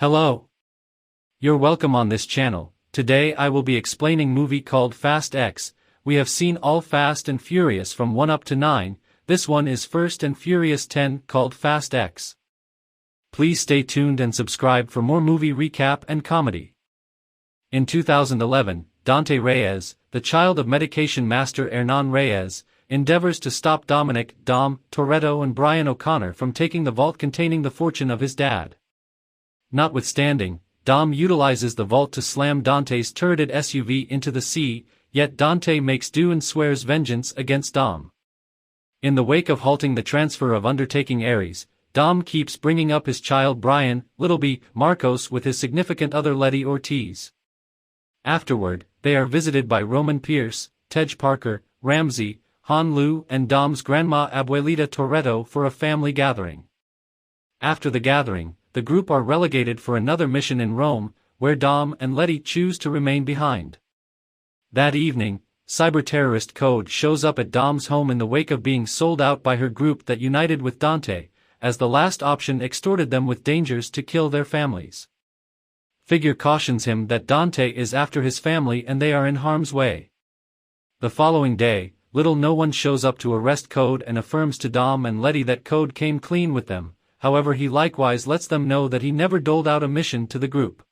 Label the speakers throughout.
Speaker 1: Hello. You're welcome on this channel. Today I will be explaining movie called Fast X. We have seen all Fast and Furious from 1 up to 9, this one is First and Furious 10 called Fast X. Please stay tuned and subscribe for more movie recap and comedy. In 2011, Dante Reyes, the child of medication master Hernan Reyes, endeavors to stop Dominic, Dom, Toretto and Brian O'Connor from taking the vault containing the fortune of his dad. Notwithstanding, Dom utilizes the vault to slam Dante's turreted SUV into the sea, yet Dante makes do and swears vengeance against Dom. In the wake of halting the transfer of undertaking Ares, Dom keeps bringing up his child Brian, Little B, Marcos with his significant other Letty Ortiz. Afterward, they are visited by Roman Pierce, Tej Parker, Ramsey, Han Lu and Dom's grandma Abuelita Toretto for a family gathering. After the gathering, the group are relegated for another mission in Rome, where Dom and Letty choose to remain behind. That evening, cyber-terrorist Code shows up at Dom's home in the wake of being sold out by her group that united with Dante, as the last option extorted them with dangers to kill their families. Figure cautions him that Dante is after his family and they are in harm's way. The following day, Little No One shows up to arrest Code and affirms to Dom and Letty that Code came clean with them. However, he likewise lets them know that he never doled out a mission to the group.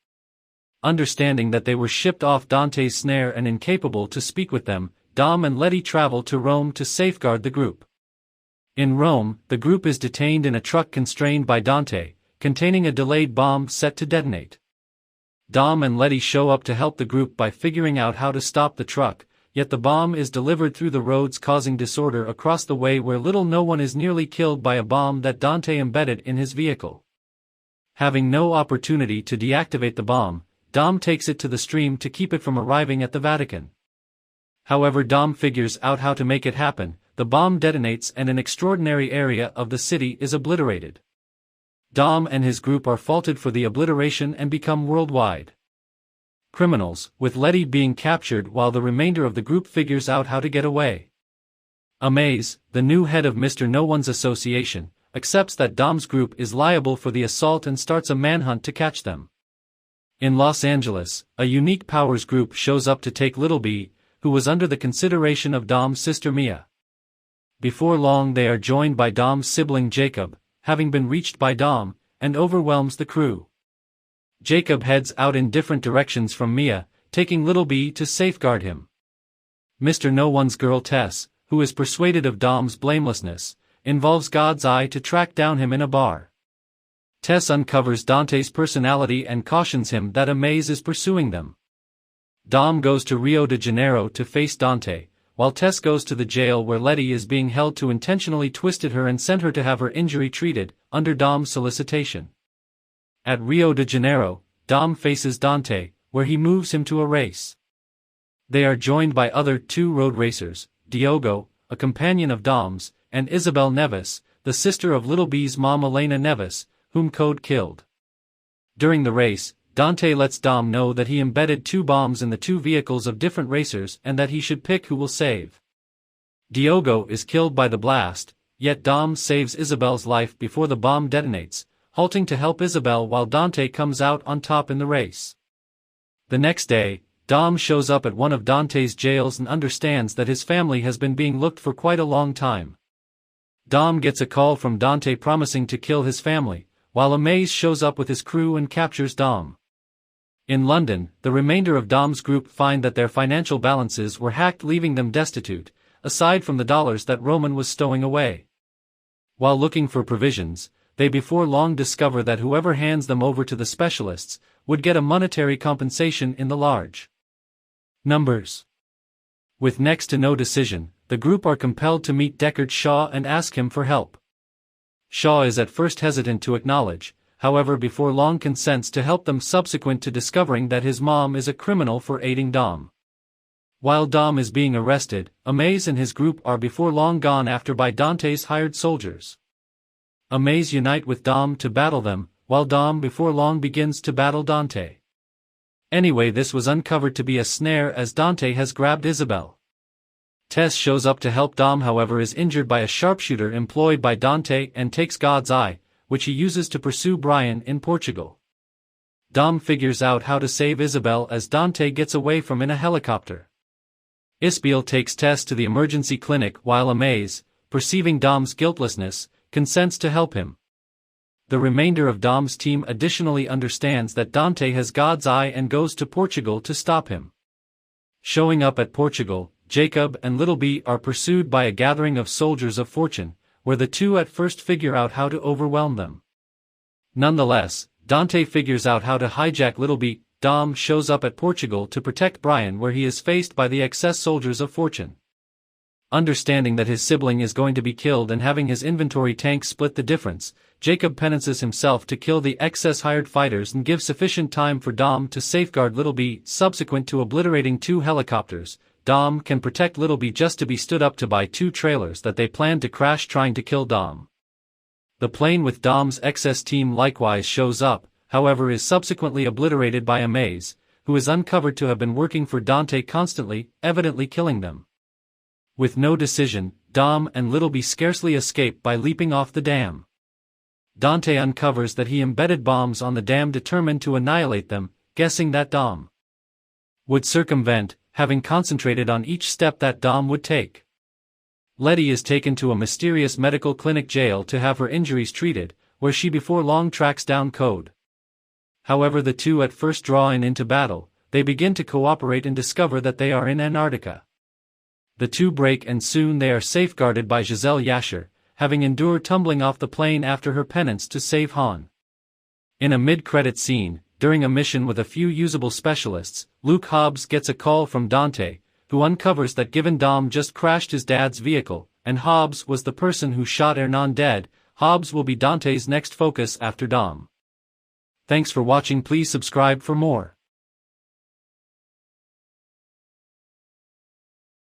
Speaker 1: Understanding that they were shipped off Dante's snare and incapable to speak with them, Dom and Letty travel to Rome to safeguard the group. In Rome, the group is detained in a truck constrained by Dante, containing a delayed bomb set to detonate. Dom and Letty show up to help the group by figuring out how to stop the truck, yet the bomb is delivered through the roads causing disorder across the way where Little No One is nearly killed by a bomb that Dante embedded in his vehicle. Having no opportunity to deactivate the bomb, Dom takes it to the stream to keep it from arriving at the Vatican. However, Dom figures out how to make it happen, the bomb detonates and an extraordinary area of the city is obliterated. Dom and his group are faulted for the obliteration and become worldwide criminals, with Letty being captured while the remainder of the group figures out how to get away. Amaze, the new head of Mr. No One's association, accepts that Dom's group is liable for the assault and starts a manhunt to catch them. In Los Angeles, a Unique Powers group shows up to take Little B, who was under the consideration of Dom's sister Mia. Before long they are joined by Dom's sibling Jacob, having been reached by Dom, and overwhelms the crew. Jacob heads out in different directions from Mia, taking Little B to safeguard him. Mr. No One's girl Tess, who is persuaded of Dom's blamelessness, involves God's Eye to track down him in a bar. Tess uncovers Dante's personality and cautions him that Amaze is pursuing them. Dom goes to Rio de Janeiro to face Dante, while Tess goes to the jail where Letty is being held to intentionally twisted her and sent her to have her injury treated, under Dom's solicitation. At Rio de Janeiro, Dom faces Dante, where he moves him to a race. They are joined by other two road racers, Diogo, a companion of Dom's, and Isabel Neves, the sister of Little B's mom Elena Neves, whom Code killed. During the race, Dante lets Dom know that he embedded two bombs in the two vehicles of different racers and that he should pick who will save. Diogo is killed by the blast, yet Dom saves Isabel's life before the bomb detonates, halting to help Isabel while Dante comes out on top in the race. The next day, Dom shows up at one of Dante's jails and understands that his family has been being looked for quite a long time. Dom gets a call from Dante promising to kill his family, while Amaze shows up with his crew and captures Dom. In London, the remainder of Dom's group find that their financial balances were hacked, leaving them destitute, aside from the dollars that Roman was stowing away. While looking for provisions, they before long discover that whoever hands them over to the specialists would get a monetary compensation in the large numbers. With next to no decision, the group are compelled to meet Deckard Shaw and ask him for help. Shaw is at first hesitant to acknowledge, however before long consents to help them subsequent to discovering that his mom is a criminal for aiding Dom. While Dom is being arrested, Amaze and his group are before long gone after by Dante's hired soldiers. Amaze unite with Dom to battle them, while Dom before long begins to battle Dante. Anyway, this was uncovered to be a snare as Dante has grabbed Isabel. Tess shows up to help Dom, however is injured by a sharpshooter employed by Dante and takes God's Eye, which he uses to pursue Brian in Portugal. Dom figures out how to save Isabel as Dante gets away from in a helicopter. Isabel takes Tess to the emergency clinic while Amaze, perceiving Dom's guiltlessness, consents to help him. The remainder of Dom's team additionally understands that Dante has God's eye and goes to Portugal to stop him. Showing up at Portugal, Jacob and Little B are pursued by a gathering of soldiers of fortune, where the two at first figure out how to overwhelm them. Nonetheless, Dante figures out how to hijack Little B. Dom shows up at Portugal to protect Brian, where he is faced by the excess soldiers of fortune. Understanding that his sibling is going to be killed and having his inventory tank split the difference, Jacob penances himself to kill the excess hired fighters and give sufficient time for Dom to safeguard Little B. Subsequent to obliterating 2 helicopters, Dom can protect Little B just to be stood up to by 2 trailers that they plan to crash trying to kill Dom. The plane with Dom's excess team likewise shows up, however is subsequently obliterated by Amaze, who is uncovered to have been working for Dante constantly, evidently killing them. With no decision, Dom and Little B scarcely escape by leaping off the dam. Dante uncovers that he embedded bombs on the dam determined to annihilate them, guessing that Dom would circumvent, having concentrated on each step that Dom would take. Letty is taken to a mysterious medical clinic jail to have her injuries treated, where she before long tracks down Code. However, the two at first draw into battle. They begin to cooperate and discover that they are in Antarctica. The two break and soon they are safeguarded by Giselle Yasher, having endured tumbling off the plane after her penance to save Han. In a mid-credit scene, during a mission with a few usable specialists, Luke Hobbs gets a call from Dante, who uncovers that given Dom just crashed his dad's vehicle, and Hobbs was the person who shot Hernan dead, Hobbs will be Dante's next focus after Dom. Thanks for watching. Please subscribe for more.